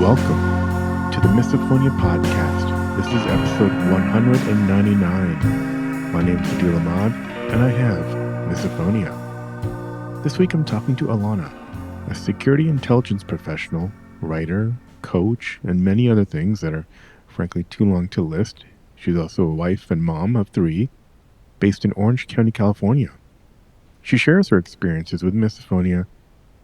Welcome to the Misophonia podcast. This is episode 199. My name is Adil Ahmad, and I have Misophonia. This week I'm talking to Alana, a security intelligence professional, writer, coach, and many other things that are frankly too long to list. She's also a wife and mom of 3, based in Orange County, California. She shares her experiences with misophonia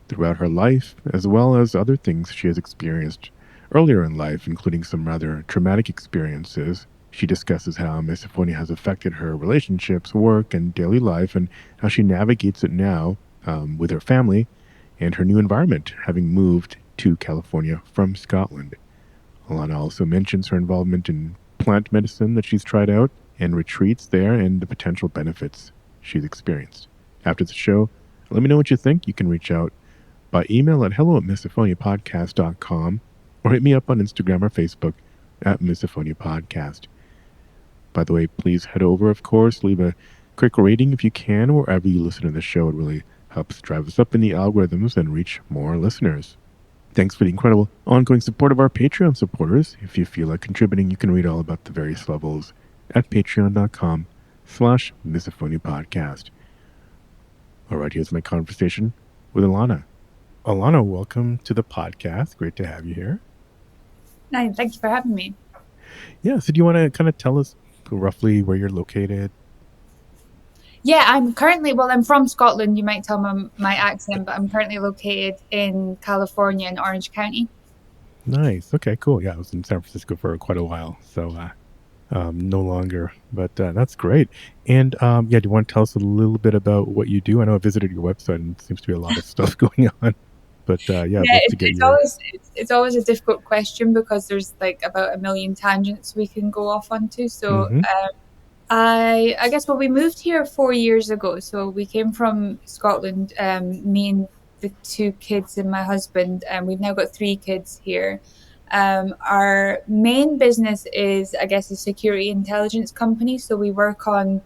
throughout her life, as well as other things she has experienced earlier in life, including some rather traumatic experiences. She discusses how misophonia has affected her relationships, work, and daily life, and how she navigates it now with her family and her new environment, having moved to California from Scotland. Alana also mentions her involvement in plant medicine that she's tried out and retreats there and the potential benefits she's experienced. After the show, let me know what you think. You can reach out by email at hello@misophoniapodcast.com or hit me up on Instagram or Facebook at Misophonia Podcast. By the way, please head over, of course, leave a quick rating if you can, wherever you listen to the show. It really helps drive us up in the algorithms and reach more listeners. Thanks for the incredible ongoing support of our Patreon supporters. If you feel like contributing, you can read all about the various levels at patreon.com/Misophonia Podcast. All right, here's my conversation with Alana. Alana, welcome to the podcast. Great to have you here. Hi, thank you for having me. Yeah, so do you want to kind of tell us roughly where you're located? Yeah, I'm from Scotland. You might tell my accent, but I'm currently located in California in Orange County. Nice. Okay, cool. Yeah, I was in San Francisco for quite a while, so no longer, but that's great. And do you want to tell us a little bit about what you do? I know I visited your website and it seems to be a lot of stuff going on. But I'd love to get it's always a difficult question because there's like about a million tangents we can go off onto. So I guess we moved here 4 years ago. So we came from Scotland, me and the 2 kids and my husband, and we've now got 3 kids here. Our main business is, I guess, a security intelligence company. So we work on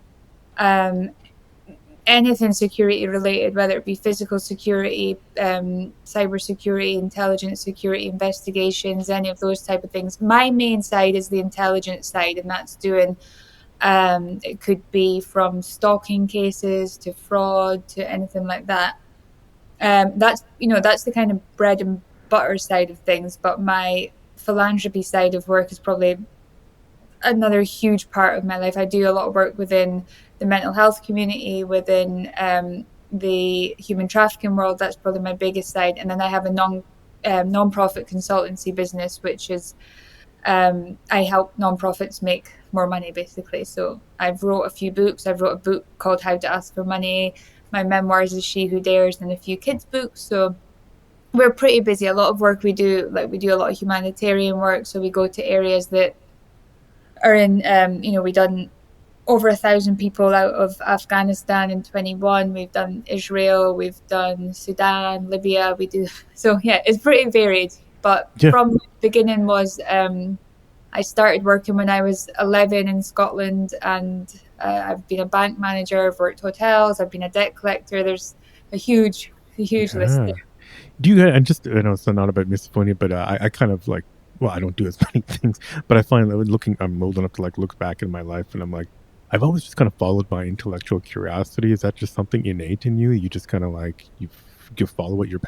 anything security related, whether it be physical security, cyber security, intelligence security, investigations, any of those type of things. My main side is the intelligence side, and that's doing it could be from stalking cases to fraud to anything like that. That's the kind of bread and butter side of things. But my philanthropy side of work is probably another huge part of my life. I do a lot of work within the mental health community, within the human trafficking world. That's probably my biggest side. And then I have a non-profit consultancy business, which is I help nonprofits make more money, basically. So I've wrote a few books. I've wrote a book called How to Ask for Money. My memoirs is She Who Dares, and a few kids' books. So we're pretty busy. A lot of work we do a lot of humanitarian work. So we go to areas that are in, we've done over 1,000 people out of Afghanistan in 21. We've done Israel, we've done Sudan, Libya. So it's pretty varied. But from the beginning was, I started working when I was 11 in Scotland, and I've been a bank manager, I've worked hotels, I've been a debt collector. There's a huge list there. Do you guys, I know it's not about misophonia, but I kind of like, well, I don't do as many things, but I find that I'm old enough to like look back in my life and I'm like, I've always just kind of followed my intellectual curiosity. Is that just something innate in you? You just kind of like, you follow what you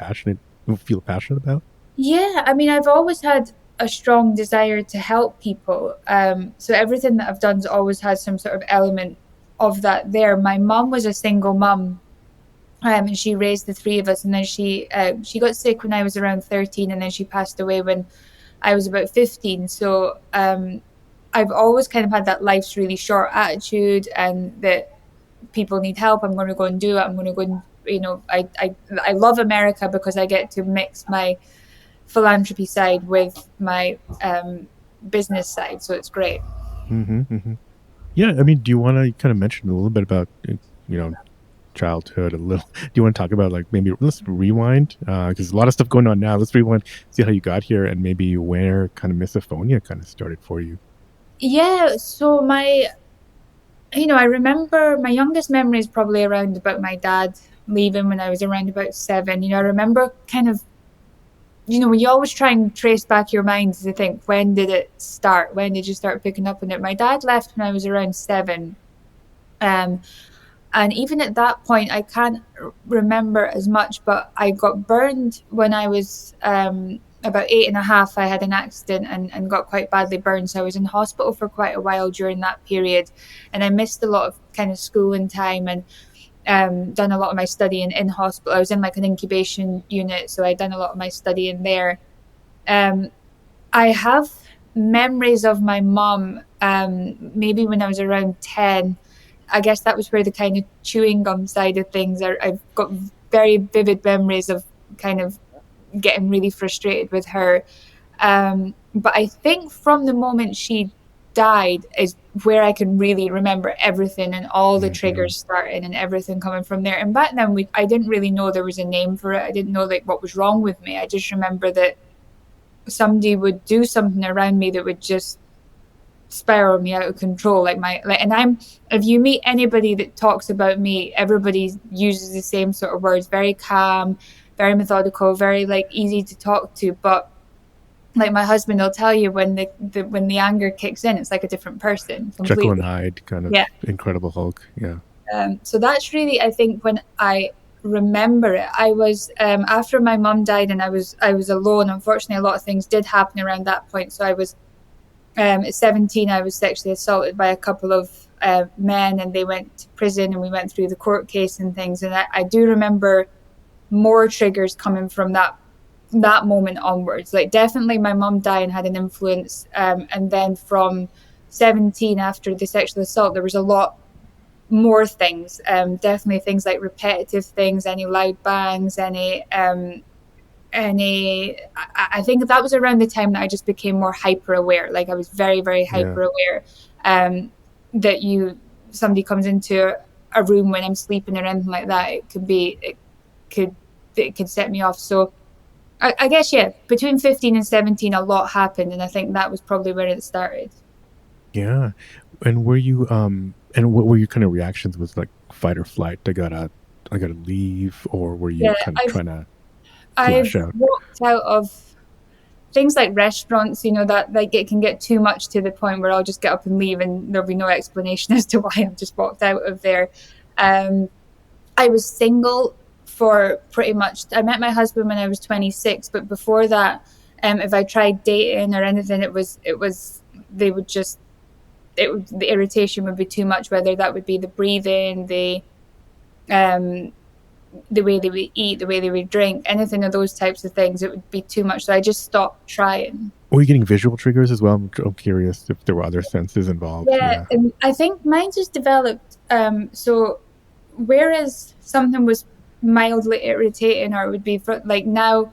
feel passionate about? Yeah, I mean, I've always had a strong desire to help people. So everything that I've done's always had some sort of element of that there. My mum was a single mum, and she raised the 3 of us. And then she got sick when I was around 13, and then she passed away when I was about 15. So I've always kind of had that life's really short attitude, and that people need help, I'm going to go and do it. I'm going to go and, I love America because I get to mix my philanthropy side with my business side. So it's great. Yeah, I mean, do you want to kind of mention a little bit about, childhood a little? Do you want to talk about like maybe let's rewind because there's a lot of stuff going on now. Let's rewind, see how you got here, and maybe where kind of misophonia kind of started for you. Yeah, so I remember my youngest memory is probably around about my dad leaving when I was around about 7. I remember kind of when you always try and trace back your mind to think, when did it start? When did you start picking up on it? My dad left when I was around 7. Um, and even at that point, I can't remember as much, but I got burned when I was about 8.5. I had an accident and got quite badly burned. So I was in hospital for quite a while during that period. And I missed a lot of kind of schooling time and done a lot of my studying in hospital. I was in like an incubation unit. So I'd done a lot of my studying there. Um, I have memories of my mum, maybe when I was around 10. I guess that was where the kind of chewing gum side of things are. I've got very vivid memories of kind of getting really frustrated with her. But I think from the moment she died is where I can really remember everything and all the Hmm. triggers starting and everything coming from there. And back then, I didn't really know there was a name for it. I didn't know like what was wrong with me. I just remember that somebody would do something around me that would just spiral me out of control. And I'm, if you meet anybody that talks about me, everybody uses the same sort of words, very calm, very methodical, very like easy to talk to. But like my husband will tell you, when when the anger kicks in, it's like a different person Jekyll and completely. Hyde kind Yeah. of Incredible Hulk. Yeah. So that's really, I think, when I remember it. I was after my mum died, and I was alone. Unfortunately, a lot of things did happen around that point. So I was at 17. I was sexually assaulted by a couple of men, and they went to prison, and we went through the court case and things. And I do remember more triggers coming from that moment onwards. Like definitely, my mum dying had an influence, and then from 17, after the sexual assault, there was a lot more things. Definitely things like repetitive things, any loud bangs, any. I think that was around the time that I just became more hyper aware. Like I was very, very Yeah. hyper aware. That somebody comes into a room when I'm sleeping or anything like that, could it could set me off. So I guess, yeah, between 15 and 17, a lot happened, and I think that was probably where it started. Yeah. And were you and what were your kind of reactions? Was like fight or flight? I gotta leave, or were Yeah, you kind of I've trying to I've flash out? walked out of things like restaurants, that like it can get too much to the point where I'll just get up and leave, and there'll be no explanation as to why I've just walked out of there. Um, I was single for pretty much. I met my husband when I was 26, but before that, if I tried dating or anything, it was they would just the irritation would be too much. Whether that would be the breathing, um the way they would eat, the way they would drink, anything of those types of things, it would be too much. So I just stopped trying. Were you getting visual triggers as well? I'm curious if there were other senses involved. Yeah, Yeah. and I think mine just developed. So whereas something was mildly irritating, or it would be like now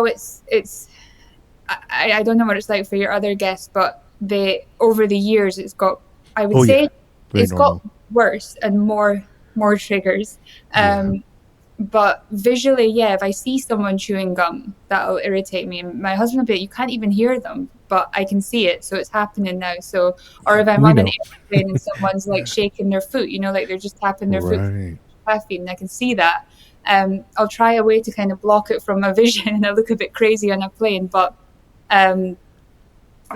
it's I don't know what it's like for your other guests, but the over the years it's got, I would Oh say, yeah. Very it's got normal. worse and more triggers. Yeah. Um, but visually, yeah, if I see someone chewing gum, that'll irritate me. And my husband will be, you can't even hear them, but I can see it, so it's happening now. So, or if I'm We on an know. airplane and someone's like Yeah. shaking their foot, like they're just tapping their foot Right. caffeine, and I can see that. I'll try a way to kind of block it from my vision, and I look a bit crazy on a plane, but um,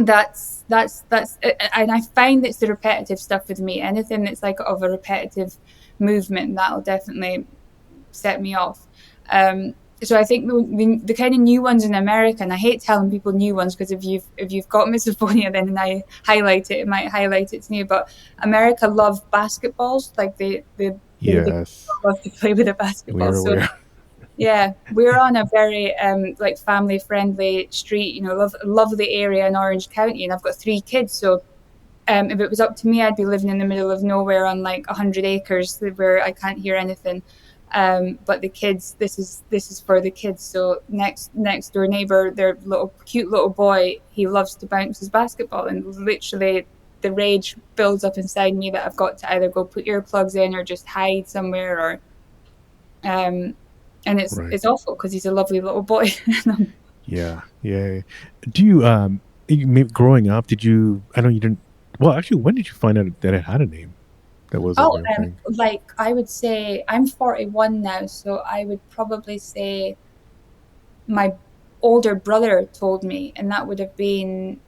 that's and I find it's the repetitive stuff with me. Anything that's like of a repetitive movement, that'll definitely set me off. Um, so I think the kind of new ones in America, and I hate telling people new ones, because if you've got misophonia, then I highlight it, it might highlight it to you. But America love basketballs, like they Yes. love to play with a We basketball. are So aware. yeah, we're on a very like family friendly street, lovely area in Orange County, and I've got 3 kids. So if it was up to me, I'd be living in the middle of nowhere on like 100 acres where I can't hear anything. But the kids, this is for the kids. So next door neighbor, their little cute little boy, he loves to bounce his basketball, and literally the rage builds up inside me that I've got to either go put earplugs in or just hide somewhere, or um, and it's Right. it's awful because he's a lovely little boy. Yeah. Yeah. Do you growing up, did you I know you didn't well, actually, when did you find out that it had a name? That was a Oh, real thing. like I would say I'm 41 now, so I would probably say my older brother told me, and that would have been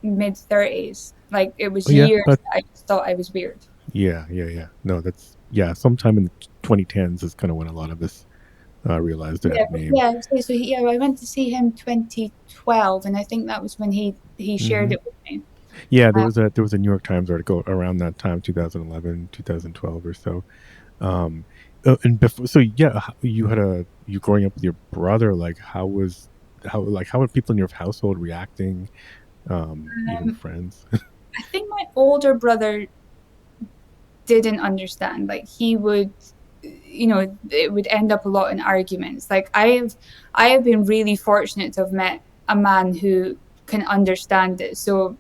mid-30s. Like it was Oh yeah, years but that I just thought I was weird. yeah. No, that's yeah. Sometime in the 2010s is kind of when a lot of us realized it had Yeah, a name. yeah. Yeah, I went to see him 2012, and I think that was when he shared Hmm. it with me. Yeah, Uh, there was a New York Times article around that time, 2011, 2012 or so. Um, and before, so yeah, you growing up with your brother. Like, how were people in your household reacting? Even um, friends. I think my older brother didn't understand. Like he would, it would end up a lot in arguments. Like I have been really fortunate to have met a man who can understand it. So,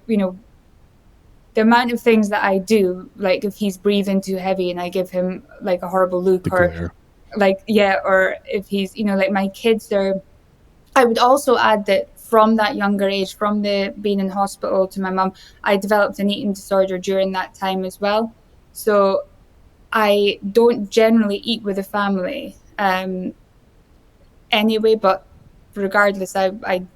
the amount of things that I do, like if he's breathing too heavy and I give him like a horrible The look, or glare. like, yeah, or if he's, like my kids are, I would also add that from that younger age, from the being in hospital to my mum, I developed an eating disorder during that time as well. So I don't generally eat with a family anyway, but regardless, I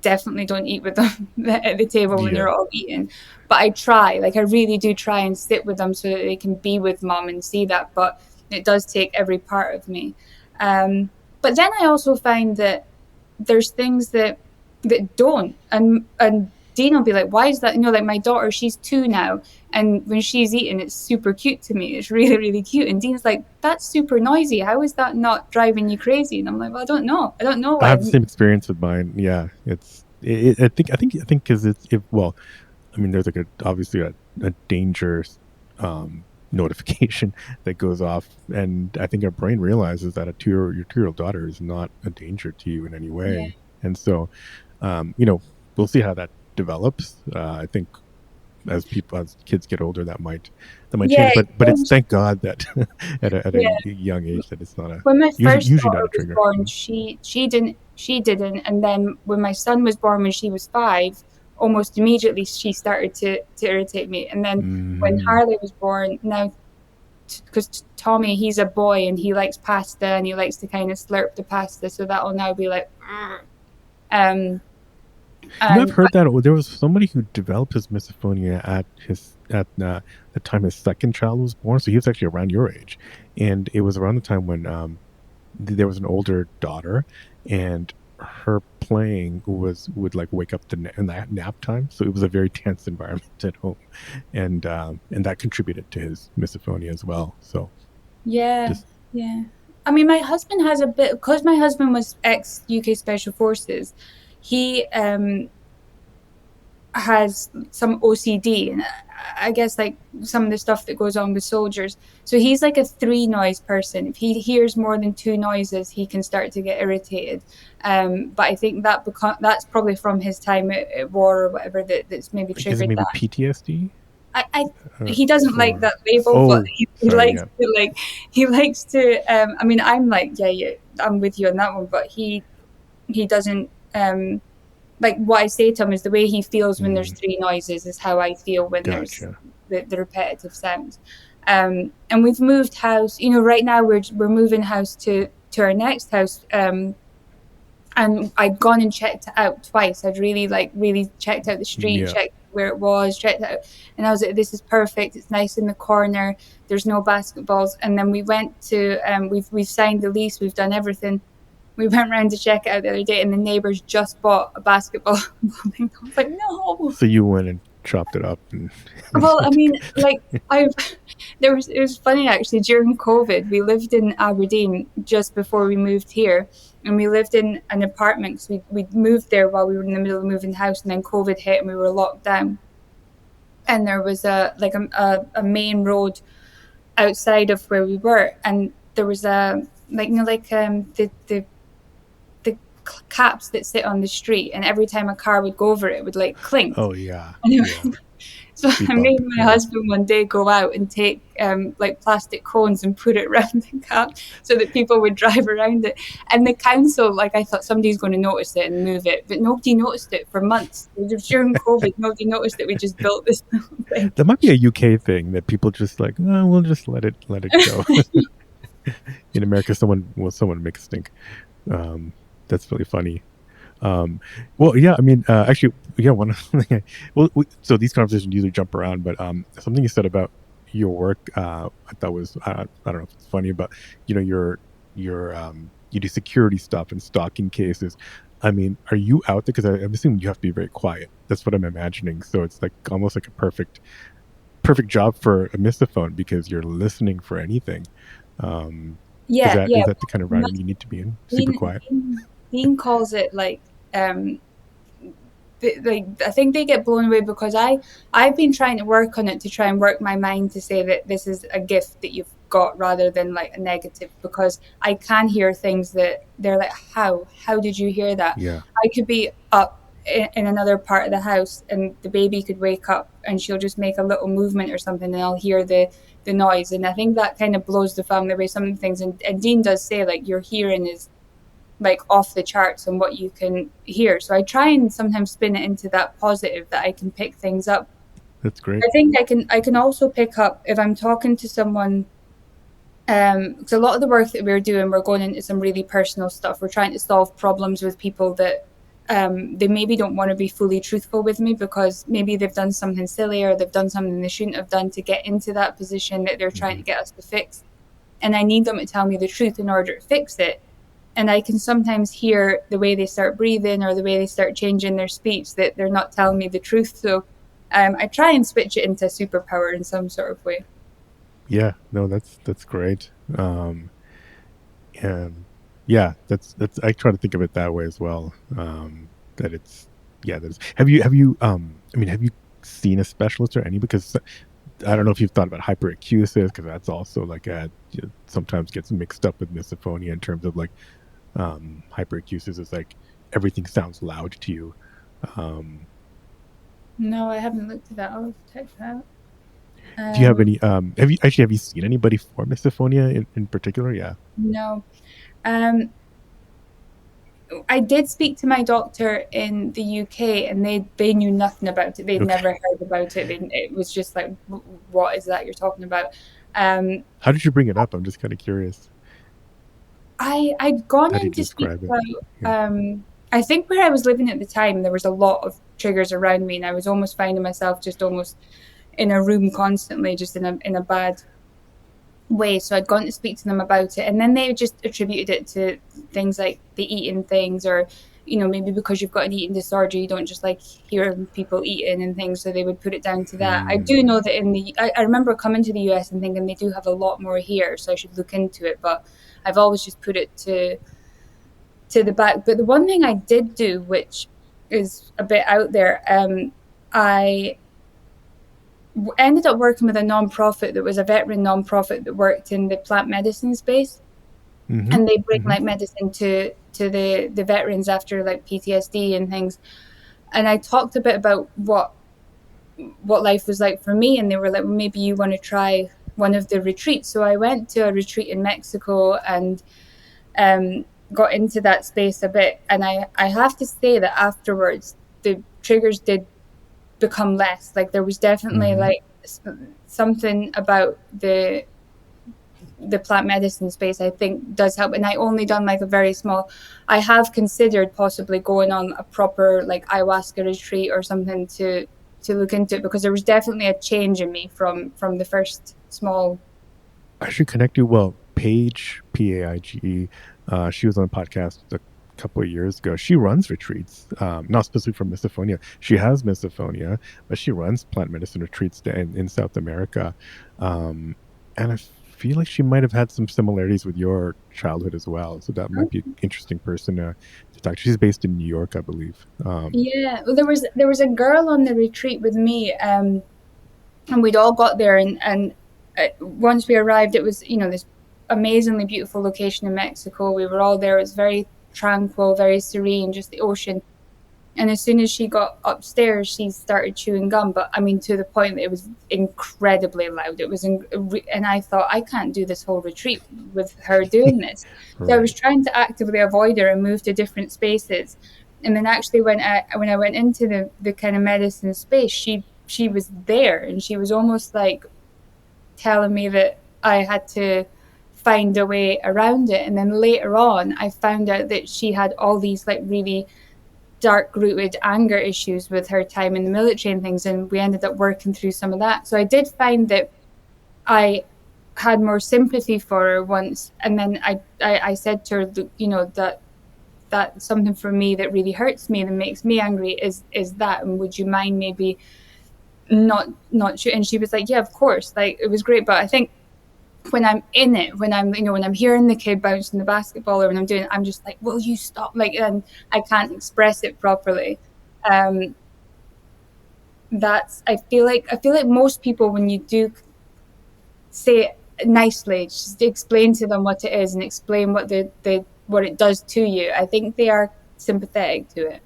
definitely don't eat with them at the table when Yeah, they're all eating. But I try, like I really do try and sit with them so that they can be with mom and see that. But it does take every part of me. But then I also find that there's things that don't, and Dean will be like, why is that? Like my daughter, she's 2 now, and when she's eating, it's super cute to me. It's really, really cute. And Dean's like, that's super noisy. How is that not driving you crazy? And I'm like, well, I don't know I why. have the same experience with mine. Yeah, I think because it's if well, I mean, there's like obviously a danger notification that goes off, and I think our brain realizes that your 2 year old daughter is not a danger to you in any Yeah. way, and so you know, we'll see how that develops. I think as kids get older, that might Yeah, change, it but it's changed. thank God that at a Yeah. young age that it's not a When my first usually not daughter a was trigger. born, she didn't, and then when my son was born when she was 5, almost immediately she started to irritate me. And then when Mm, Harley was born, now because Tommy, he's a boy and he likes pasta and he likes to kind of slurp the pasta, so that'll now be like, "Ugh." um, I've and heard that there was somebody who developed his misophonia at the time his second child was born. So he was actually around your age, and it was around the time when there was an older daughter, and her playing would like wake up in that nap time. So it was a very tense environment at home, and that contributed to his misophonia as well. So yeah, just yeah. I mean, my husband has a bit, because my husband was ex UK Special Forces. He has some OCD, and I guess like some of the stuff that goes on with soldiers. So he's like a 3 noise person. If he hears more than 2 noises, he can start to get irritated. But I think that's probably from his time at war or whatever that's maybe like, is it triggered maybe that. PTSD I uh, he doesn't like or that label, but oh he sorry likes yeah to like he likes to. I mean, I'm like, yeah, I'm with you on that one, but he doesn't. Like what I say to him is the way he feels when there's mm, 3 noises is how I feel when there's gotcha. the repetitive sounds. And we've moved house. Right now we're moving house to our next house. And I'd gone and checked it out twice. I'd really checked out the street, Yeah. checked where it was, checked it out, and I was like, "This is perfect. It's nice in the corner. There's no basketballs." And then we went to we've signed the lease. We've done everything. We went round to check it out the other day, and the neighbors just bought a basketball. I was like, no. So you went and chopped it up and Well, I mean, like I've it was funny actually. During COVID, we lived in Aberdeen just before we moved here, and we lived in an apartment because we moved there while we were in the middle of moving house, and then COVID hit and we were locked down. And there was a main road outside of where we were, and there was a the caps that sit on the street, and every time a car would go over it, it would like clink. oh yeah, Anyway, yeah. so Speed I made bump. my Yeah. husband one day go out and take like plastic cones and put it around the cap so that people would drive around it. And the council, like I thought somebody's going to notice it and move it, but nobody noticed it for months. It was during COVID, nobody noticed that we just built this little thing. That might be a UK thing that people just like, oh, we'll just let it go. In America, someone make a stink. Um, that's really funny. Um, well, yeah, I mean, actually, yeah, one thing. Well, so these conversations usually jump around, but something you said about your work, I thought was I don't know if it's funny, but you do security stuff and stalking cases. I mean, are you out there? Because I'm assuming you have to be very quiet. That's what I'm imagining. So it's like almost like a perfect job for a misophone because you're listening for anything. Um, is Yeah, that yeah. is that the kind of environment you need to be in? Super Dean, quiet. Dean calls it like um like I think they get blown away because I've been trying to work on it to try and work my mind to say that this is a gift that you've got rather than like a negative, because I can hear things that they're like, how did you hear that? Yeah, I could be up in another part of the house and the baby could wake up and she'll just make a little movement or something and I'll hear the noise, and I think that kind of blows the family away, some of the things. And Dean does say like your hearing is like off the charts and what you can hear. So I try and sometimes spin it into that positive, that I can pick things up. that's great. I think I can also pick up if I'm talking to someone, because a lot of the work that we're doing, we're going into some really personal stuff. We're trying to solve problems with people that they maybe don't want to be fully truthful with me because maybe they've done something silly or they've done something they shouldn't have done to get into that position that they're trying Hmm. to get us to fix. And I need them to tell me the truth in order to fix it. And I can sometimes hear the way they start breathing or the way they start changing their speech that they're not telling me the truth. So I try and switch it into superpower in some sort of way. Yeah, no, that's great. And yeah, that's I try to think of it that way as well. That it's yeah, that is. Have you I mean, have you seen a specialist or any? Because I don't know if you've thought about hyperacusis, because that's also like sometimes gets mixed up with misophonia in terms of like hyperacusis is like everything sounds loud to you. Um, No, I haven't looked at that. I'll check that. do you have Um, any? Have you seen anybody for misophonia in particular? Yeah. no. Um, I did speak to my doctor in the UK, and they knew nothing about it. They'd Okay. never heard about it. It was just like, what is that you're talking about? Um, How did you bring it up? I'm just kind of curious. I'd gone How in did you to speak describe it? about, Yeah. I think where I was living at the time, there was a lot of triggers around me, and I was almost finding myself just almost in a room constantly, just in a bad way. So I'd gone to speak to them about it, and then they just attributed it to things like the eating things, or maybe because you've got an eating disorder, you don't just like hear people eating and things, so they would put it down to that. I do know Mm, that I remember coming to the US and thinking they do have a lot more here, so I should look into it, but I've always just put it to the back. But the one thing I did do, which is a bit out there, I ended up working with a non-profit that was a veteran non-profit that worked in the plant medicine space, mhm, and they bring mhm. like medicine to the veterans after like PTSD and things. And I talked a bit about what life was like for me, and they were like, well, maybe you want to try one of the retreats. So I went to a retreat in Mexico and um, got into that space a bit. And I have to say that afterwards, the triggers did become less. Like there was definitely Mhm. like something about the plant medicine space I think does help. And I only done like a very small. I have considered possibly going on a proper like ayahuasca retreat or something to look into it, because there was definitely a change in me from the first small. I should connect you. Well, Paige, Paige, she was on a podcast a couple of years ago. She runs retreats, not specifically for misophonia. She has misophonia, but she runs plant medicine retreats in South America. Um, and I feel like she might have had some similarities with your childhood as well. So that might be an interesting person to talk to. She's based in New York, I believe. Yeah, well, there was a girl on the retreat with me, and we'd all got there, and once we arrived, it was this amazingly beautiful location in Mexico. We were all there. It was very tranquil, very serene, just the ocean. And as soon as she got upstairs, she started chewing gum. But I mean, to the point that it was incredibly loud. And I thought, I can't do this whole retreat with her doing this. So I was Right. trying to actively avoid her and move to different spaces. And then actually, when I went into the kind of medicine space, she was there, and she was almost like telling me that I had to find a way around it. And then later on, I found out that she had all these like really dark rooted anger issues with her time in the military and things, and we ended up working through some of that. So I did find that I had more sympathy for her once, and then I said to her, you know, that something for me that really hurts me and makes me angry is that, and would you mind maybe not shoot? And she was like, yeah, of course. Like, it was great. But I think when I'm in it, when I'm, you know, when I'm hearing the kid bouncing the basketball, or when I'm doing it, I'm just like, will you stop? Like, and I can't express it properly. Um, that's, I feel like most people, when you do say it nicely, just explain to them what it is and explain what what it does to you, I think they are sympathetic to it.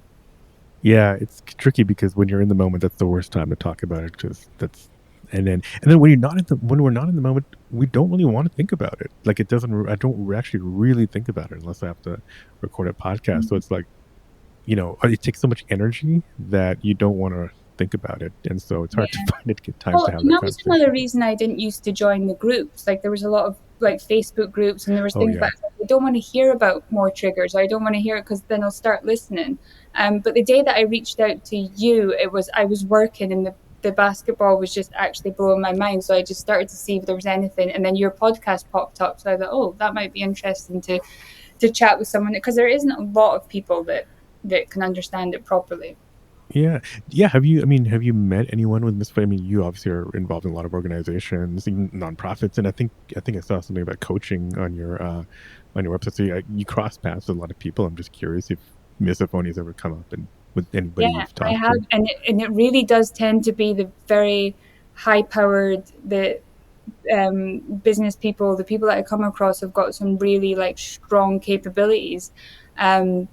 Yeah, it's tricky because when you're in the moment, that's the worst time to talk about it. Because that's and then when you're not in the when we're not in the moment, we don't really want to think about it. Like it doesn't. I don't actually really think about it unless I have to record a podcast. So Mm. it's like it takes so much energy that you don't want to think about it, and so it's hard to Yeah. find it good time to Well, have and that that was another conversation. reason I didn't used to join the groups. Like, there was a lot of like Facebook groups, and there was Oh things, but yeah, I don't want to hear about more triggers. I don't want to hear it because then I'll start listening. But the day that I reached out to you, it was, I was working, and the basketball was just actually blowing my mind. So I just started to see if there was anything, and then your podcast popped up. So I thought, oh, that might be interesting to chat with someone, because there isn't a lot of people that can understand it properly. yeah, yeah. Have you met anyone with Misfit? I mean, you obviously are involved in a lot of organizations, even nonprofits, and I think I saw something about coaching on your website. So you cross paths with a lot of people. I'm just curious if misophonia's ever come up and with Yeah, anybody you've I talked have, to. and it really does tend to be the very high powered, the business people, the people that I come across have got some really like strong capabilities. Um,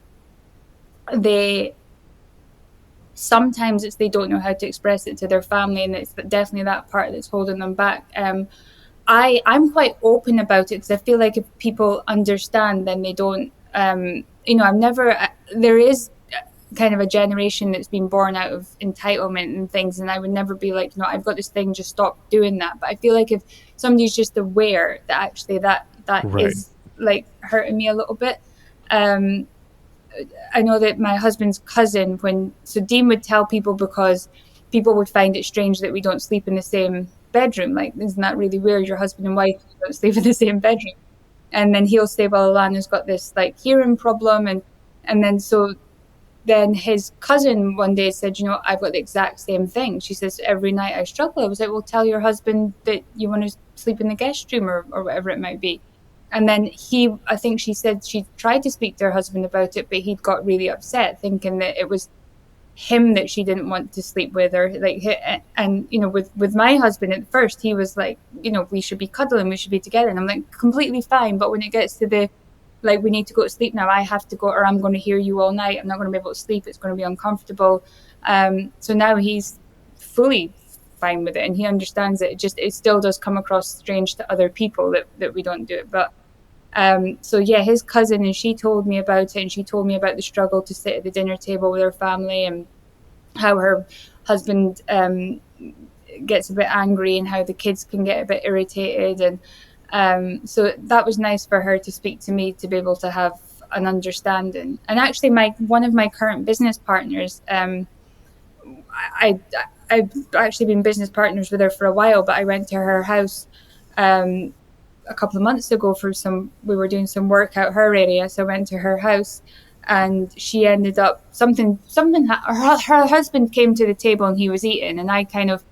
they Sometimes it's they don't know how to express it to their family, and it's definitely that part that's holding them back. I'm quite open about it because I feel like if people understand, then they don't. You know, I've never. There is kind of a generation that's been born out of entitlement and things, and I would never be like, I've got this thing, just stop doing that. But I feel like if somebody's just aware that actually that Right. is like hurting me a little bit. Um, I know that my husband's cousin, when so Dean would tell people, because people would find it strange that we don't sleep in the same bedroom. Like, isn't that really weird? Your husband and wife don't sleep in the same bedroom. And then he'll say, well, Alana's got this like hearing problem, and then so then his cousin one day said, I've got the exact same thing. She says, every night I struggle. I was like, well, tell your husband that you want to sleep in the guest room, or whatever it might be. And then I think she said she tried to speak to her husband about it, but he'd got really upset, thinking that it was him that she didn't want to sleep with, or like, and with my husband at first, he was like, we should be cuddling, we should be together, and I'm like, completely fine. But when it gets to the like, we need to go to sleep now, I have to go, or I'm going to hear you all night, I'm not going to be able to sleep, it's going to be uncomfortable. So now he's fully fine with it, and he understands it. It still does come across strange to other people that we don't do it. But so yeah, his cousin, and she told me about it, and she told me about the struggle to sit at the dinner table with her family, and how her husband gets a bit angry, and how the kids can get a bit irritated. And so that was nice for her to speak to me, to be able to have an understanding. And actually, my one of my current business partners, I I've actually been business partners with her for a while, but I went to her house um, a couple of months ago for we were doing some work out her area. So I went to her house, and she ended up her husband came to the table, and he was eating, and I kind of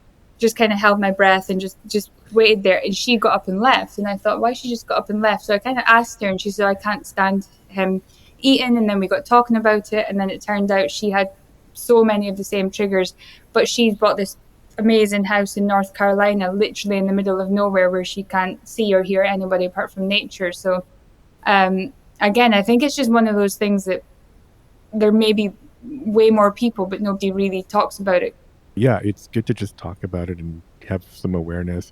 held my breath and just waited there, and she got up and left, and I thought, why she just got up and left? So I kind of asked her, and she said, I can't stand him eating. And then we got talking about it, and then it turned out she had so many of the same triggers, but she's bought this amazing house in North Carolina, literally in the middle of nowhere, where she can't see or hear anybody apart from nature. So again, I think it's just one of those things that there may be way more people, but nobody really talks about it. Yeah, it's good to just talk about it and have some awareness,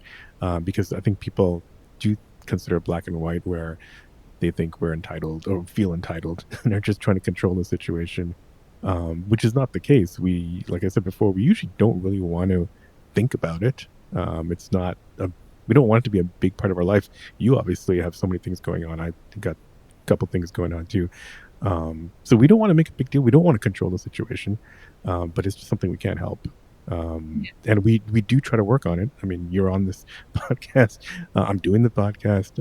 because I think people do consider black and white, where they think we're entitled or feel entitled, and they're just trying to control the situation, which is not the case. Like I said before, we usually don't really want to think about it. It's not we don't want it to be a big part of our life. You obviously have so many things going on. I got a couple things going on too. So we don't want to make a big deal. We don't want to control the situation, but it's just something we can't help. And we do try to work on it. I mean, you're on this podcast. I'm doing the podcast,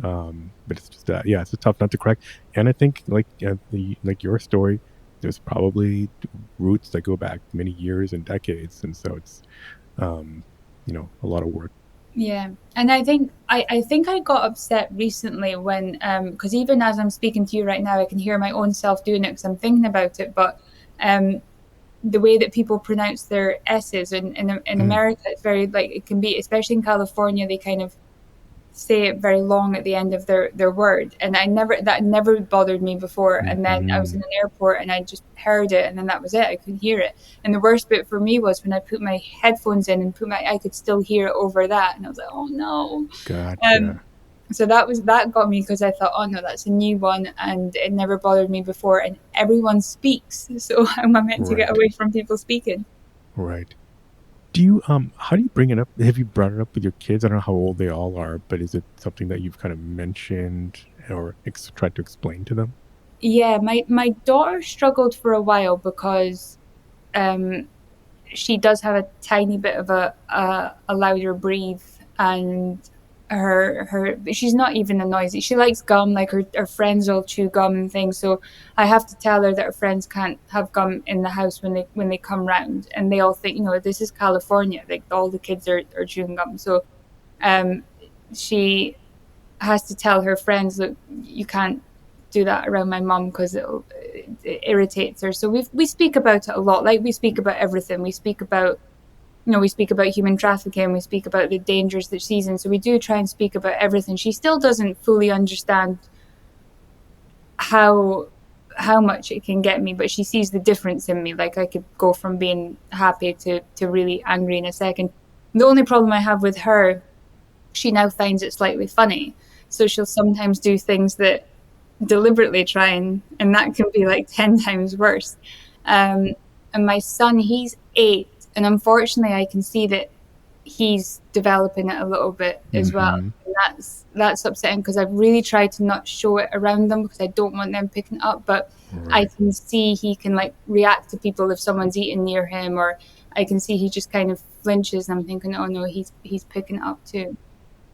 but it's just yeah, it's a tough nut to crack. And I think like your story, there's probably roots that go back many years and decades, and so it's um, a lot of work. Yeah, and I think I got upset recently when because even as I'm speaking to you right now, I can hear my own self doing it because I'm thinking about it. But um, the way that people pronounce their s's in Mm, America, it's very like it can be, especially in California, they kind of say it very long at the end of their word, and that never bothered me before. And then I was in mm-hmm. an airport and I just heard it, and then that was it. I couldn't hear it. And the worst bit for me was when I put my headphones in and put my I could still hear it over that, and I was like, oh no. um Gotcha. so that got me because I thought, oh no, that's a new one and it never bothered me before, and everyone speaks, so how am I meant to get Right. away from people speaking? Right. Do you how do you bring it up? Have you brought it up with your kids? I don't know how old they all are, but is it something that you've kind of mentioned or tried to explain to them? Yeah, my daughter struggled for a while because um she does have a tiny bit of a louder breathe, and her she's not even a noisy, she likes gum, like her friends all chew gum and things, so I have to tell her that her friends can't have gum in the house when they come round, and they all think, this is California, like all the kids are chewing gum. So um she has to tell her friends, look, you can't do that around my mum because it irritates her. So we speak about it a lot, like we speak about everything. We speak about human trafficking, we speak about the dangers that she's in. So we do try and speak about everything. She still doesn't fully understand how how much it can get me, but she sees the difference in me. Like I could go from being happy to really angry in a second. The only problem I have with her, she now finds it slightly funny. So she'll sometimes do things that deliberately try and that can be like 10 times worse. Um, and my son, he's 8. And unfortunately, I can see that he's developing it a little bit as well. Mm-hmm. And that's upsetting because I've really tried to not show it around them because I don't want them picking it up. But I Right. can see he can like react to people if someone's eating near him, or I can see he just kind of flinches. And I'm thinking, oh no, he's picking it up too.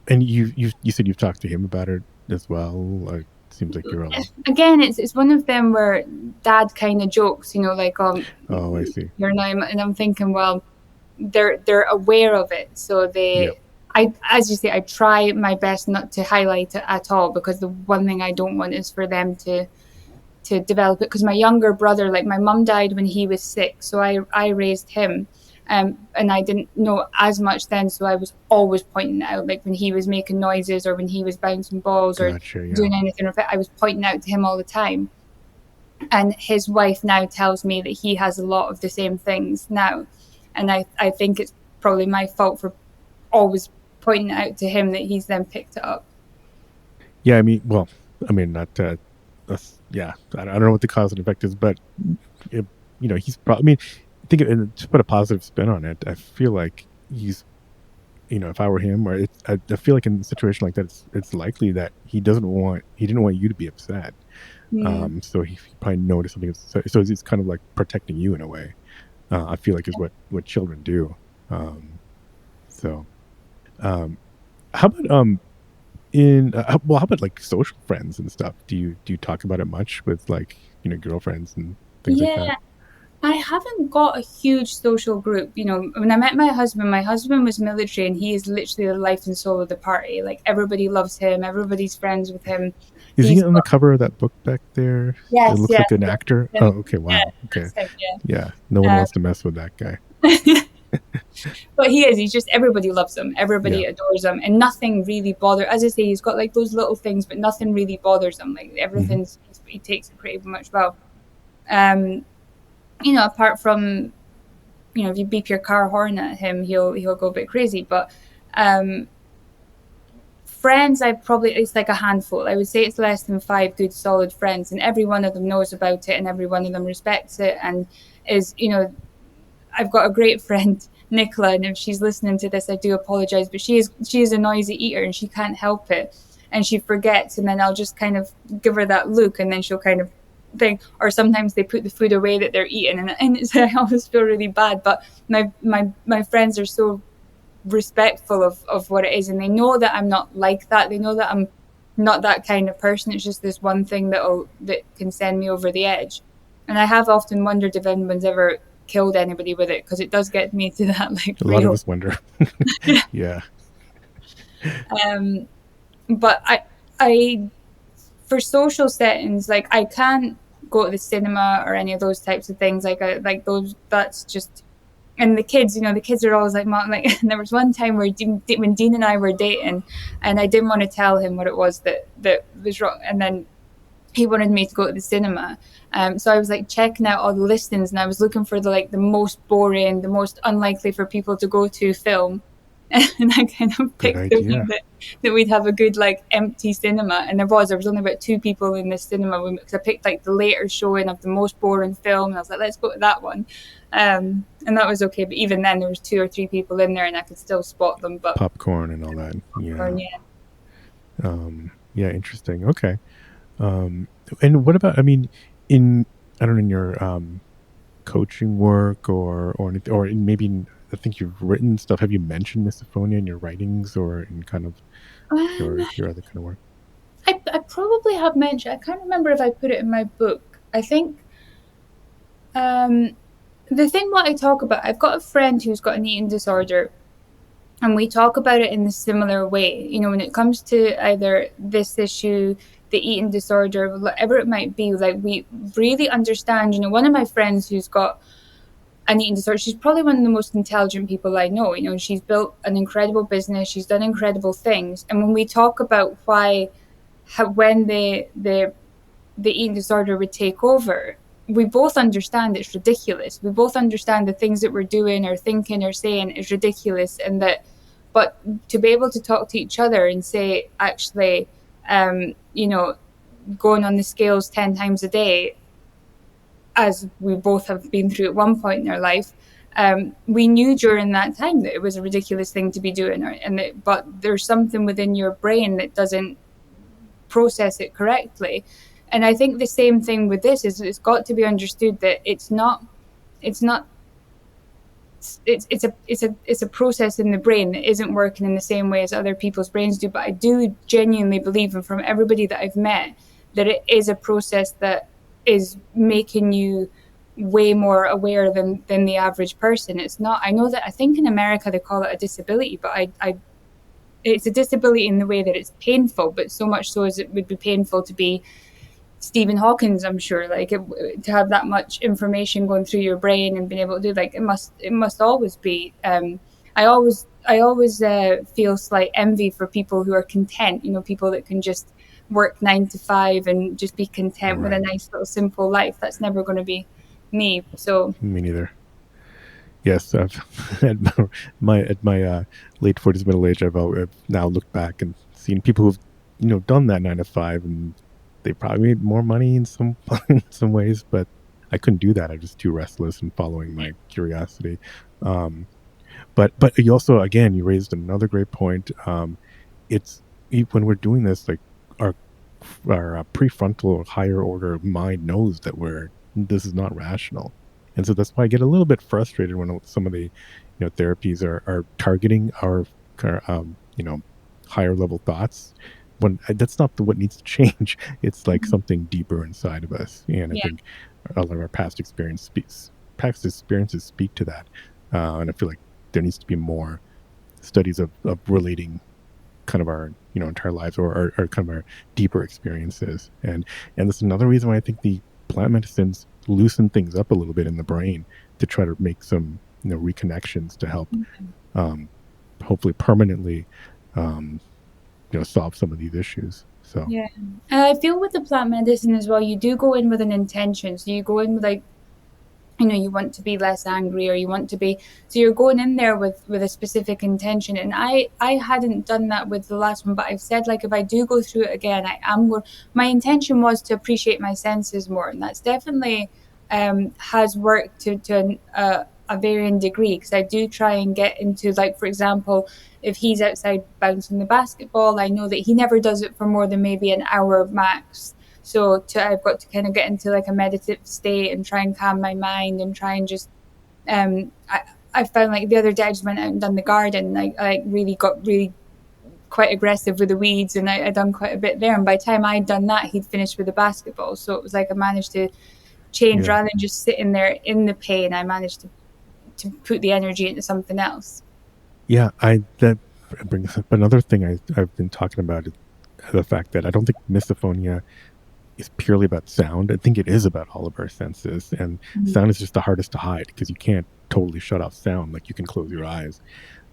And you said you've talked to him about it as well. Like seems like you're a Again, it's one of them where dad kind of jokes, like oh, I see. you're now, and I'm thinking, well, they're aware of it, so Yep. as you say, I try my best not to highlight it at all, because the one thing I don't want is for them to develop it. Because my younger brother, like my mum died when he was 6, so I raised him. And I didn't know as much then, so I was always pointing it out, like when he was making noises or when he was bouncing balls or Gotcha. Yeah. doing anything, I was pointing out to him all the time. And his wife now tells me that he has a lot of the same things now, and I think it's probably my fault for always pointing it out to him that he's then picked it up. Yeah. I mean, well, I mean, not that's yeah. I don't know what the cause and effect is, but it, he's probably. I mean, think of it, to put a positive spin on it. I feel like he's if I were him, or I feel like in a situation like that, it's likely that he didn't want you to be upset. Mm. So he probably noticed something. So it's kind of like protecting you in a way. I feel like is what children do. Um, so um, how about how about like social friends and stuff? Do you talk about it much with like girlfriends and things like that? Yeah, I haven't got a huge social group. When I met my husband was military, and he is literally the life and soul of the party. Like everybody loves him, everybody's friends with him. Is he He's on the got cover of that book back there? It Yes, looks yes, like an yes, actor. that's Oh, him. okay. Yeah, Wow. Okay. that's him. Yeah. No one Yeah. wants to mess with that guy. But he is. He's just, everybody loves him. Yeah. Everybody adores him, and nothing really bothers. As I say, he's got like those little things, but nothing really bothers him. Like Hmm. everything's, he takes it pretty much well. Um, apart from, if you beep your car horn at him, he'll go a bit crazy. But um, friends, it's like a handful. I would say it's less than 5 good solid friends, and every one of them knows about it, and every one of them respects it, and is I've got a great friend, Nicola, and if she's listening to this, I do apologize, but she is a noisy eater and she can't help it, and she forgets, and then I'll just kind of give her that look, and then she'll kind of thing, or sometimes they put the food away that they're eating, and it's, I always feel really bad. But my friends are so respectful of what it is, and they know that I'm not like that. They know that I'm not that kind of person. It's just this one thing that can send me over the edge. And I have often wondered if anyone's ever killed anybody with it, because it does get me to that like A lot of real. us wonder. Yeah, um but I for social settings, like I can't go to the cinema or any of those types of things. Like I like those. That's just, and the kids, the kids are always like, Mom, like, and there was one time where when Dean and I were dating, and I didn't want to tell him what it was that was wrong, and then he wanted me to go to the cinema. So I was like checking out all the listings, and I was looking for the most boring, the most unlikely for people to go to film. And I kind of good picked the one idea. that we'd have a good like empty cinema, and there was only about two people in the cinema, because I picked like the later showing of the most boring film, and I was like, let's go to that one. And that was okay, but even then there was two or three people in there, and I could still spot them. But Popcorn and all that. or, Yeah. yeah. Yeah, interesting. Okay. Um, and what about, I mean, in, I don't know, in your coaching work or anything, or maybe I think you've written stuff. Have you mentioned misophonia in your writings or in kind of um, your other kind of work? I probably have mentioned. I can't remember if I put it in my book. I think um, the thing what I talk about. I've got a friend who's got an eating disorder, and we talk about it in a similar way. When it comes to either this issue, the eating disorder, whatever it might be, like we really understand. One of my friends who's got an eating disorder, she's probably one of the most intelligent people I know. She's built an incredible business, she's done incredible things, and when we talk about when the eating disorder would take over, we both understand it's ridiculous. We both understand the things that we're doing or thinking or saying is ridiculous, and that, but to be able to talk to each other and say, actually, um, you know, going on the scales 10 times a day, as we both have been through at one point in our life, we knew during that time that it was a ridiculous thing to be doing, but there's something within your brain that doesn't process it correctly. And I think the same thing with this is, it's got to be understood that it's not it's a process in the brain that isn't working in the same way as other people's brains do. But I do genuinely believe, and from everybody that I've met, that it is a process that is making you way more aware than the average person. It's not, I know that, I think in America they call it a disability, but I it's a disability in the way that it's painful, but so much so as it would be painful to be Stephen Hawking's, I'm sure, like to have that much information going through your brain and being able to do, like, it must always be. I always feel slight envy for people who are content. People that can just work 9 to 5 and just be content with a Right. nice little simple life. That's never going to be me. So Me neither. Yes, I've at my late 40s, middle age, I've now looked back and seen people who've done that 9 to 5, and they probably made more money in some in some ways, but I couldn't do that. I'm just too restless and following my curiosity. Um, but you also, again, you raised another great point. It's when we're doing this, like our our prefrontal higher order mind knows that this is not rational, and so that's why I get a little bit frustrated when some of the therapies are targeting our higher level thoughts, when that's not what needs to change. It's like something deeper inside of us, and I yeah, think a lot of our past experiences speak to that, and I feel like there needs to be more studies of relating kind of our entire lives, or kind of our deeper experiences, and that's another reason why I think the plant medicines loosen things up a little bit in the brain to try to make some reconnections to help, um, hopefully permanently, um, solve some of these issues. So yeah. And I feel with the plant medicine as well, you do go in with an intention. So you go in with, like, you want to be less angry, or you want to be, so you're going in there with a specific intention. And I hadn't done that with the last one, but I've said, like, if I do go through it again, I am going, my intention was to appreciate my senses more, and that's definitely has worked to a varying degree, because I do try and get into, like, for example, if he's outside bouncing the basketball, I know that he never does it for more than maybe an hour max. So I've got to kind of get into like a meditative state and try and calm my mind and try and just I found like the other day I just went out and done the garden. I really got really quite aggressive with the weeds, and I done quite a bit there. And by the time I'd done that, he'd finished with the basketball. So it was like I managed to change Yeah. rather than just sitting there in the pain. I managed to put the energy into something else. Yeah, I that brings up another thing I've been talking about is the fact that I don't think misophonia is purely about sound. I think it is about all of our senses, and Mm-hmm. sound is just the hardest to hide because you can't totally shut off sound. Like you can close your eyes.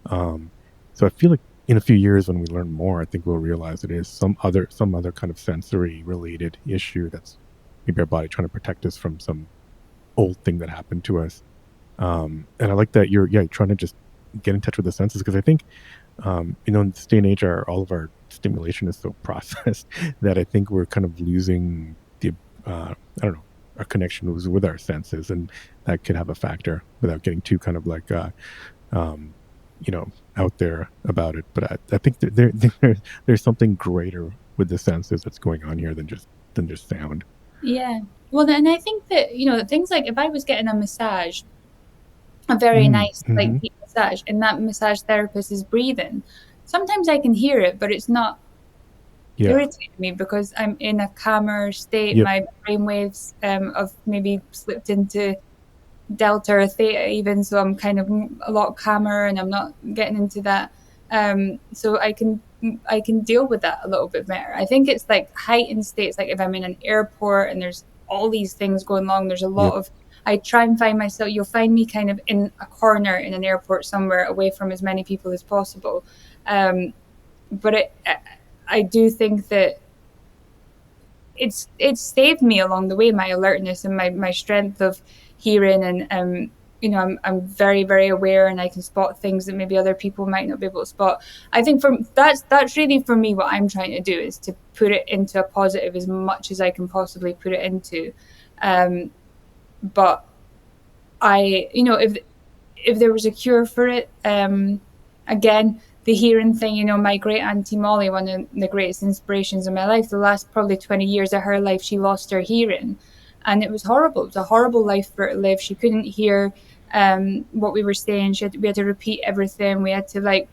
Um, so I feel like in a few years when we learn more, I think we'll realize it is some other kind of sensory related issue that's maybe our body trying to protect us from some old thing that happened to us. And I like that you're trying to just get in touch with the senses because I think in this day and age, all of our stimulation is so processed that I think we're kind of losing the I don't know, our connection with our senses, and that could have a factor without getting too kind of like um, out there about it. But I think that there's something greater with the senses that's going on here than just sound. Yeah. Well, and I think that, things like if I was getting a massage, a very Mm, nice, hmm. like deep massage, and that massage therapist is breathing, sometimes I can hear it, but it's not Yeah. irritating me because I'm in a calmer state. Yep. My brain waves have maybe slipped into delta or theta even, so I'm kind of a lot calmer and I'm not getting into that. So I can deal with that a little bit better. I think it's like heightened states, like if I'm in an airport and there's all these things going on, there's a lot Yep. of I try and find myself, you'll find me kind of in a corner in an airport somewhere away from as many people as possible. Um, but I do think that it's saved me along the way, my alertness and my strength of hearing, and I'm very very aware, and I can spot things that maybe other people might not be able to spot. I think that's really for me what I'm trying to do is to put it into a positive as much as I can possibly put it into. Um but if there was a cure for it, again, the hearing thing, my great auntie Molly, one of the greatest inspirations of my life, the last probably 20 years of her life, she lost her hearing. And it was horrible. It was a horrible life for her to live. She couldn't hear what we were saying. We had to repeat everything. We had to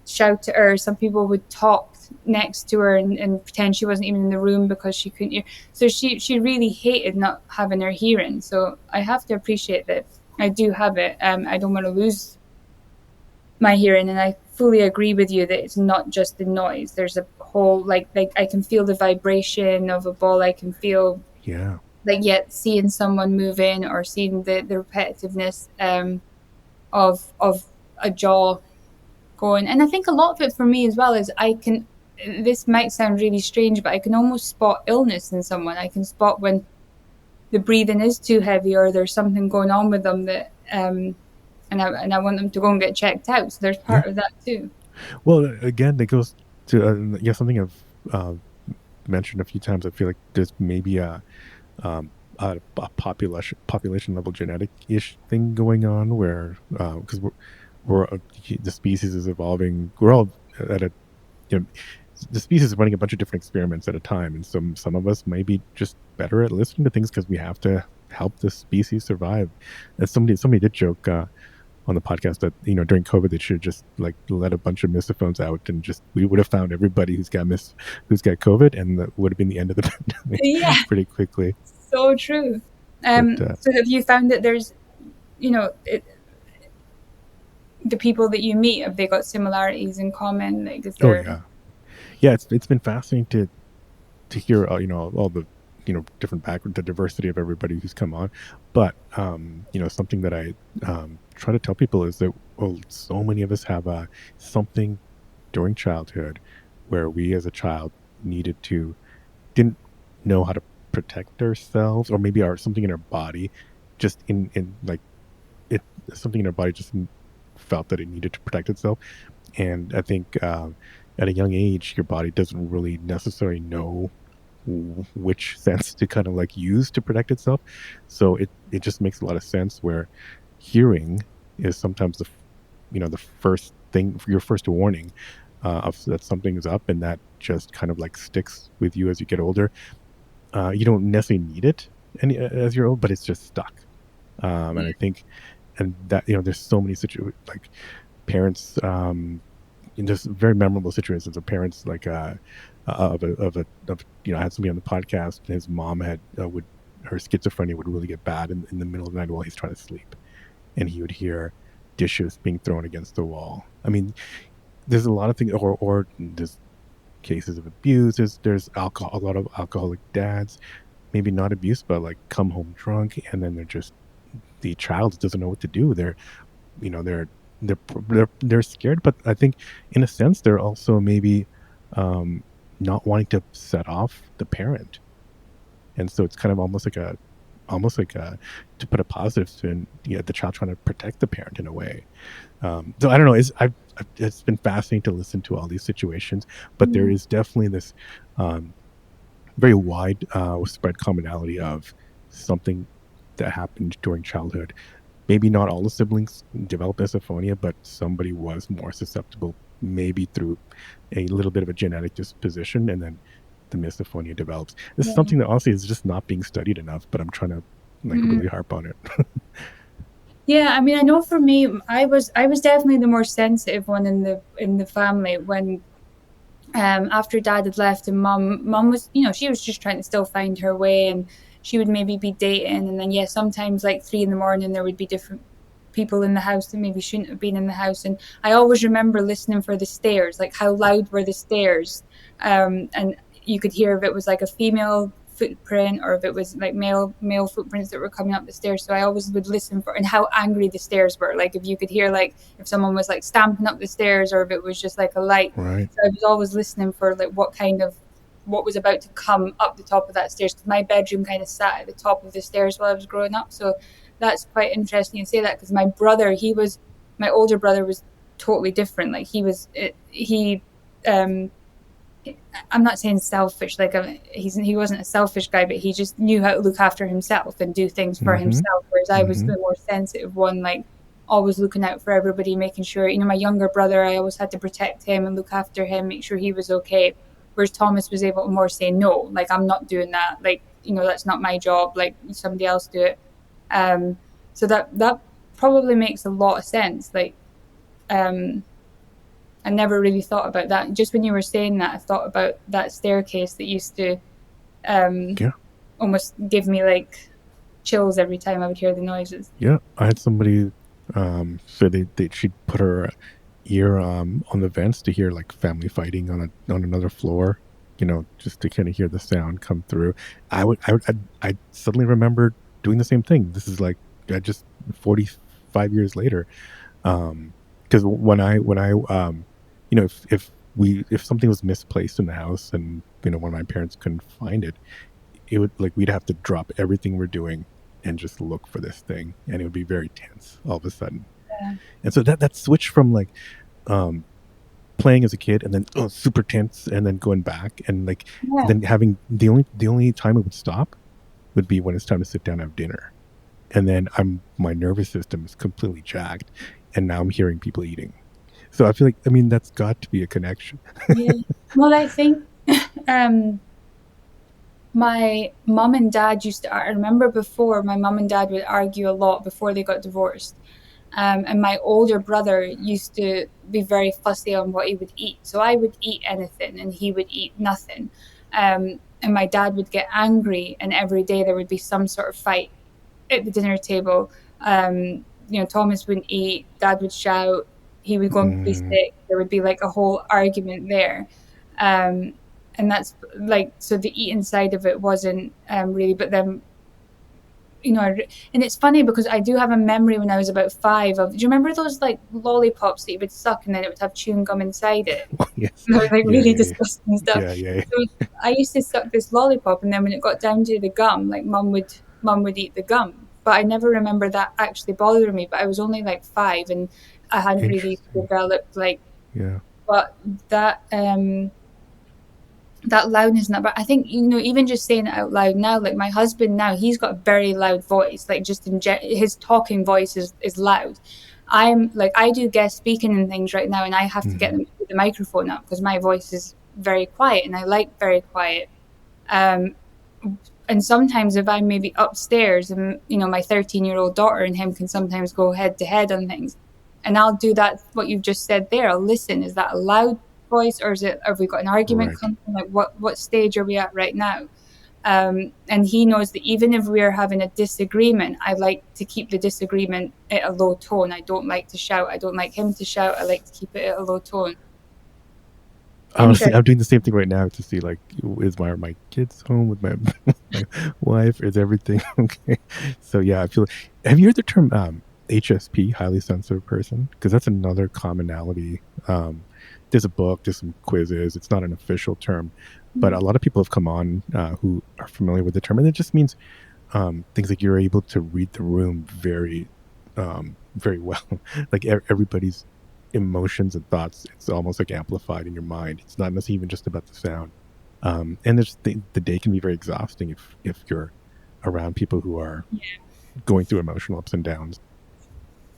shout to her. Some people would talk next to her and pretend she wasn't even in the room because she couldn't hear. So she really hated not having her hearing. So I have to appreciate that I do have it. I don't want to lose my hearing, and I fully agree with you that it's not just the noise. There's a whole like I can feel the vibration of a ball. I can feel Yeah. like yet seeing someone moving or seeing the repetitiveness of a jaw going. And I think a lot of it for me as well is I can. This might sound really strange, but I can almost spot illness in someone. I can spot when the breathing is too heavy or there's something going on with them that and I want them to go and get checked out. So there's Yeah. part of that too. Well, again, it goes to something I've mentioned a few times. I feel like there's maybe a population level genetic ish thing going on where because the species is evolving. We're all at a you know the species is running a bunch of different experiments at a time, and some of us may be just better at listening to things because we have to help the species survive. And somebody did joke on the podcast that during COVID they should just like let a bunch of misophones out and just we would have found everybody who's got COVID, and that would have been the end of the pandemic Yeah, pretty quickly. so true. But So have you found that there's, the people that you meet, have they got similarities in common? Like, is oh there? yeah, yeah, it's been fascinating to hear all the different background, the diversity of everybody who's come on. But something that I try to tell people is that so many of us have something during childhood where we as a child needed to didn't know how to protect ourselves, or maybe our something in our body just in like it something in our body just felt that it needed to protect itself. And I think at a young age your body doesn't really necessarily know which sense to kind of like use to protect itself. So it just makes a lot of sense where hearing is sometimes the first thing, your first warning of that something is up, and that just kind of like sticks with you as you get older. You don't necessarily need it as you're old, but it's just stuck. And I think, and that there's so many situations like parents. In just very memorable situations of parents like I had somebody on the podcast, and his mom had would her schizophrenia would really get bad in the middle of the night while he's trying to sleep, and he would hear dishes being thrown against the wall. I mean, there's a lot of things, or there's cases of abuse. There's alcohol, a lot of alcoholic dads, maybe not abuse, but like come home drunk, and then the child doesn't know what to do. You know they're they're scared, but I think in a sense they're also maybe um, not wanting to set off the parent, and so it's kind of almost like a to put a positive spin, the child trying to protect the parent in a way. So I don't know. It's been fascinating to listen to all these situations, but there Mm. is definitely this um, very wide spread commonality of something that happened during childhood. Maybe not all the siblings develop misophonia, but somebody was more susceptible, maybe through a little bit of a genetic disposition, and then the misophonia develops. This is Yeah. something that honestly is just not being studied enough, but I'm trying to like Mm. really harp on it. Yeah, I mean, I know for me, I was definitely the more sensitive one in the family when after dad had left and mum was, she was just trying to still find her way, and she would maybe be dating, and then yeah, sometimes like 3 in the morning there would be different people in the house that maybe shouldn't have been in the house. And I always remember listening for the stairs, like how loud were the stairs. And you could hear if it was like a female footprint or if it was like male footprints that were coming up the stairs. So I always would listen for, and how angry the stairs were, like if you could hear like if someone was like stamping up the stairs or if it was just like a light. Right. So I was always listening for like what was about to come up the top of that stairs, because my bedroom kind of sat at the top of the stairs while I was growing up. So that's quite interesting you say that, because my older brother was totally different. Like um I'm not saying selfish, like he wasn't a selfish guy, but he just knew how to look after himself and do things for Mm-hmm. himself. Whereas I was Mm-hmm. the more sensitive one, like always looking out for everybody, making sure, my younger brother, I always had to protect him and look after him, make sure he was okay. Whereas Thomas was able to more say no, like I'm not doing that, like, that's not my job, like somebody else do it. Um, so that probably makes a lot of sense. Like, um, I never really thought about that. Just when you were saying that, I thought about that staircase that used to um, Yeah. almost give me like chills every time I would hear the noises. Yeah. I had somebody say she'd put her ear on the vents to hear like family fighting on another floor, just to kind of hear the sound come through. I suddenly remembered doing the same thing. This is like just 45 years later. Because when I if something was misplaced in the house, and one of my parents couldn't find it, it would like we'd have to drop everything we're doing and just look for this thing, and it would be very tense all of a sudden. Yeah. And so that switch from like um playing as a kid, and then super tense, and then going back, and like Yeah. then having the only time it would stop would be when it's time to sit down and have dinner, and then my nervous system is completely jacked, and now I'm hearing people eating. So I feel like, I mean, that's got to be a connection. Yeah. Well, I think um, my mum and dad used to, I remember before my mum and dad would argue a lot before they got divorced. And my older brother used to be very fussy on what he would eat. So I would eat anything and he would eat nothing. And my dad would get angry, and every day there would be some sort of fight at the dinner table. Thomas wouldn't eat, dad would shout, he would go and be Mm, sick. There would be like a whole argument there. Um, and that's like, so the eating side of it wasn't really, but then, and it's funny because I do have a memory when I was about 5 of, do you remember those like lollipops that you would suck and then it would have chewing gum inside it? yes. They were like Yeah, really yeah, yeah, disgusting stuff. yeah, yeah. So I used to suck this lollipop, and then when it got down to the gum, like mum would eat the gum. But I never remember that actually bothering me. But I was only like 5, and I hadn't really Interesting. developed like. Yeah. But that loudness in that. But I think, even just saying it out loud now, like my husband now, he's got a very loud voice. Like just his talking voice is loud. I'm like, I do guest speaking and things right now, and I have to get Hmm. them to put the microphone up because my voice is very quiet, and I like very quiet. Um, and sometimes if I'm maybe upstairs and, my 13-year-old daughter and him can sometimes go head to head on things. And I'll do that, what you've just said there. I'll listen. Is that a loud voice, or have we got an argument Right. coming? Like, what stage are we at right now? And he knows that even if we're having a disagreement, I like to keep the disagreement at a low tone. I don't like to shout. I don't like him to shout. I like to keep it at a low tone. Honestly, Interesting. I'm doing the same thing right now to see, like, are my kids home with my my wife? Is everything okay? So yeah, I feel. Have you heard the term HSP, highly sensitive person? Because that's another commonality. There's a book, there's some quizzes. It's not an official term, but a lot of people have come on who are familiar with the term, and it just means things like you're able to read the room very well. Like everybody's emotions and thoughts, it's almost like amplified in your mind. It's not necessarily even just about the sound. And there's the day can be very exhausting if you're around people who are going through emotional ups and downs.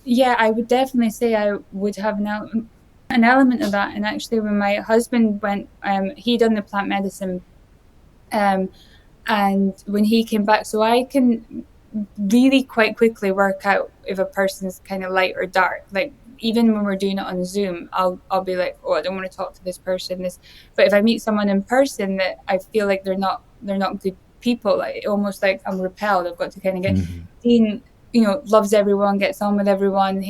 Yeah, I would definitely say I would have an element of that. And actually, when my husband went, he done the plant medicine, um, and when he came back, so I can really quite quickly work out if a person's kind of light or dark. Like even when we're doing it on Zoom, I'll be like, oh, I don't want to talk to this person. But if I meet someone in person that I feel like they're not good people, like almost like I'm repelled. I've got to kind of get. Mm-hmm. Dean, loves everyone, gets on with everyone.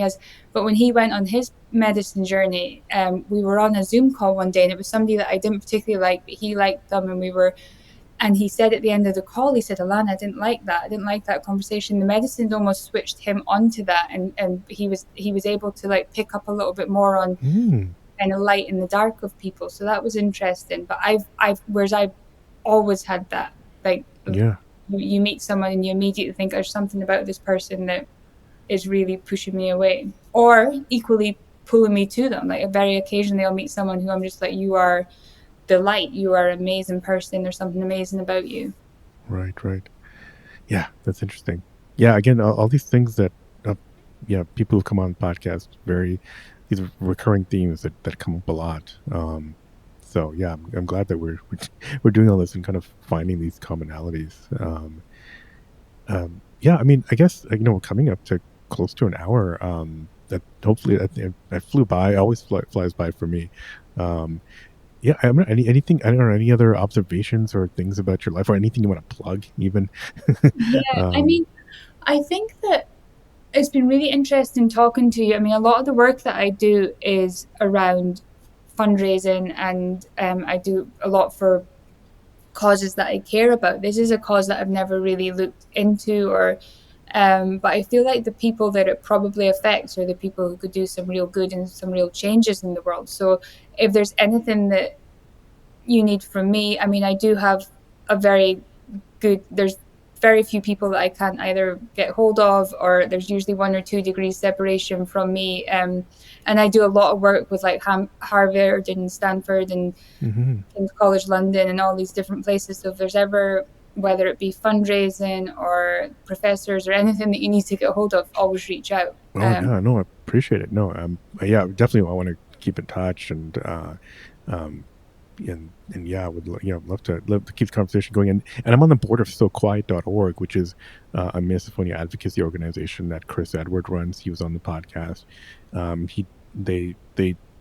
But when he went on his medicine journey, we were on a Zoom call one day, and it was somebody that I didn't particularly like, but he liked them, and he said at the end of the call, he said, Alana, I didn't like that. I didn't like that conversation. The medicine almost switched him onto that. And he was able to like pick up a little bit more on kind of light and the dark of people. So that was interesting. But whereas I've always had that, like Yeah. you meet someone and you immediately think there's something about this person that is really pushing me away, or equally pulling me to them. Like very occasionally I'll meet someone who I'm just like, you are the light, you are an amazing person, there's something amazing about you. Right. Right. Yeah, that's interesting. Yeah, again, all these things that, people who come on the podcast, these recurring themes that come up a lot. So yeah, I'm glad that we're doing all this and kind of finding these commonalities. Yeah, I mean, I guess we're coming up to close to an hour. That hopefully I flew by. It always flies by for me. Um, yeah, anything. I don't know, any other observations or things about your life, or anything you want to plug, even. Yeah, I um, mean, I think that it's been really interesting talking to you. I mean, a lot of the work that I do is around fundraising, and I do a lot for causes that I care about. This is a cause that I've never really looked into, but I feel like the people that it probably affects are the people who could do some real good and some real changes in the world. So if there's anything that you need from me, I mean, I do have there's very few people that I can't either get hold of, or there's usually 1 or 2 degrees separation from me. And I do a lot of work with like Harvard and Stanford and mhm. King's College London and all these different places. So if there's ever, whether it be fundraising or professors or anything that you need to get hold of, always reach out. Oh yeah, no, I appreciate it. No, yeah, definitely, I want to keep in touch, um, and yeah, I would love to keep the conversation going. And I'm on the board of SoQuiet.org, which is a Misophonia advocacy organization that Chris Edward runs. He was on the podcast. He they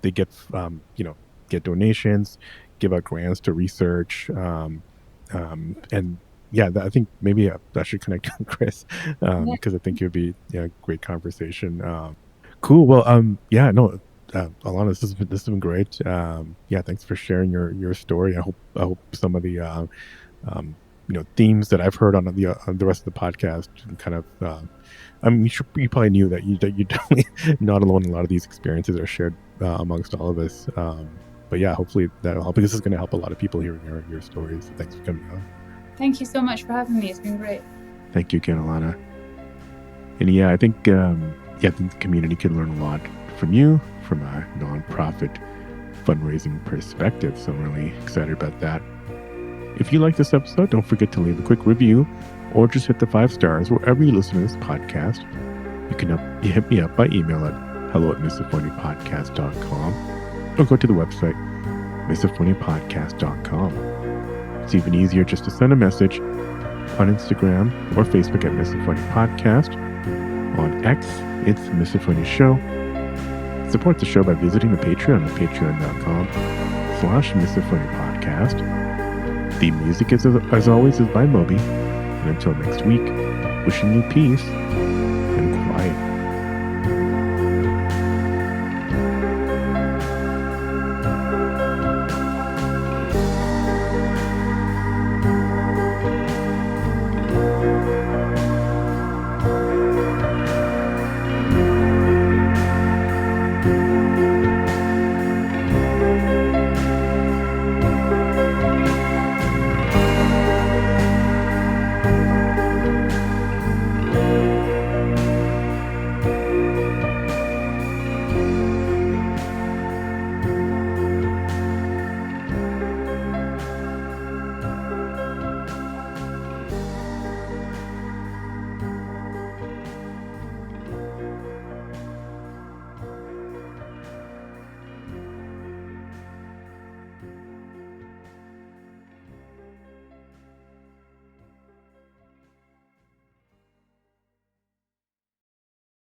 get get donations, give out grants to research, and yeah, I think maybe I should connect with Chris Yeah, because I think it would be great conversation. Cool. Well, yeah, no, Alana, this has been great. Yeah, thanks for sharing your story. I hope some of the themes that I've heard on the rest of the podcast kind of. I mean, you probably knew that you definitely not alone. A lot of these experiences are shared amongst all of us. But yeah, hopefully that'll help, because this is going to help a lot of people hearing your stories. So thanks for coming on. thank you so much for having me. It's been great. Thank you again, Alana. And yeah, I think I think the community can learn a lot from you, from a nonprofit fundraising perspective. So I'm really excited about that. If you like this episode, don't forget to leave a quick review, or just hit the 5 stars wherever you listen to this podcast. You hit me up by email at hello@misophoniapodcast.com, or go to the website misophoniapodcast.com. It's even easier just to send a message on Instagram or Facebook at Misophonia Podcast. On X, it's Misophonia Show. Support the show by visiting the Patreon at patreon.com/Misophonia Podcast. The music, as always, is by Moby. And until next week, wishing you peace